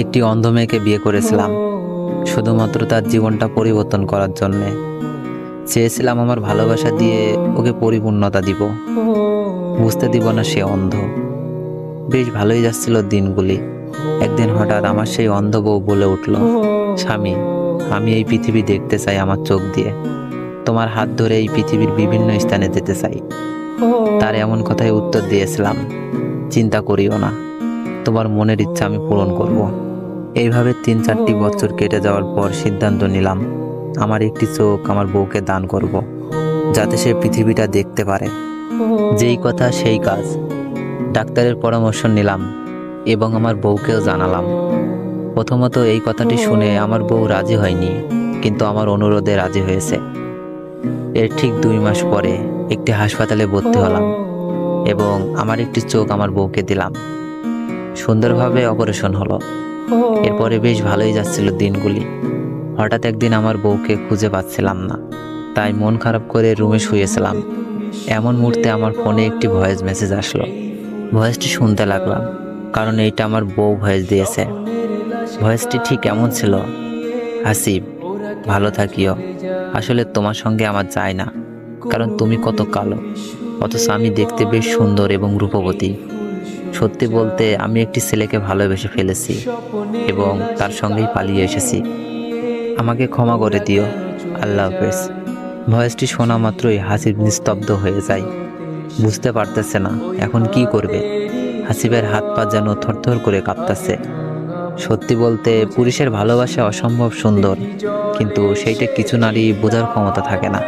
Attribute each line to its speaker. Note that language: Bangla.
Speaker 1: একটি অন্ধ মেয়েকে বিয়ে করেছিলাম শুধুমাত্র তার জীবনটা পরিবর্তন করার জন্যে। চেয়েছিলাম আমার ভালোবাসা দিয়ে ওকে পরিপূর্ণতা দিব, বুঝতে দিব না সে অন্ধ। বেশ ভালোই যাচ্ছিল দিনগুলি। একদিন হঠাৎ আমার সেই অন্ধ বউ বলে উঠল, স্বামী, আমি এই পৃথিবী দেখতে চাই আমার চোখ দিয়ে, তোমার হাত ধরে এই পৃথিবীর বিভিন্ন স্থানে যেতে চাই। তার এমন কথায় উত্তর দিয়েছিলাম, চিন্তা করিও না, তোমার মনের ইচ্ছা আমি পূরণ করব। এইভাবে 3-4টি বছর কেটে যাওয়ার পর সিদ্ধান্ত নিলাম, আমার একটি চোখ আমার বউকে দান করব, যাতে সে পৃথিবীটা দেখতে পারে। যেই কথা সেই কাজ। ডাক্তারের পরামর্শ নিলাম এবং আমার বউকেও জানালাম। প্রথমত এই কথাটি শুনে আমার বউ রাজি হয়নি, কিন্তু আমার অনুরোধে রাজি হয়েছে। এর ঠিক 2 মাস পরে একটি হাসপাতালে ভর্তি হলাম এবং আমার একটি চোখ আমার বউকে দিলাম। সুন্দরভাবে অপারেশন হলো। এরপরে বেশ ভালোই যাচ্ছিল দিনগুলি। হঠাৎ একদিন আমার বউকে খুঁজে পাচ্ছিলাম না, তাই মন খারাপ করে রুমে শুয়েছিলাম। এমন মুহূর্তে আমার ফোনে একটি ভয়েস মেসেজ আসলো। ভয়েসটি শুনতে লাগলাম, কারণ এইটা আমার বউ ভয়েস দিয়েছে। ভয়েসটি ঠিক এমন ছিল, হাসিব, ভালো থাকিও, আসলে তোমার সঙ্গে আমার যায় না, কারণ তুমি কত কালো, অথচ আমি দেখতে বেশ সুন্দর এবং রূপবতী। সত্যি বলতে আমি একটি ছেলেকে ভালোবেসে ফেলেছি এবং তার সঙ্গেই পালিয়ে এসেছি। আমাকে ক্ষমা করে দিও, আল্লাহ হাফেজ। ভয়েসটি শোনা মাত্রই হাসিব নিস্তব্ধ হয়ে যায়। বুঝতে পারতেছে না এখন কি করবে। হাসিবের হাত পা যেন থরথর করে কাঁপতেছে। সত্যি বলতে পুরুষের ভালোবাসা অসম্ভব সুন্দর, কিন্তু সেইটা কিছু নারী বোঝার ক্ষমতা থাকে না।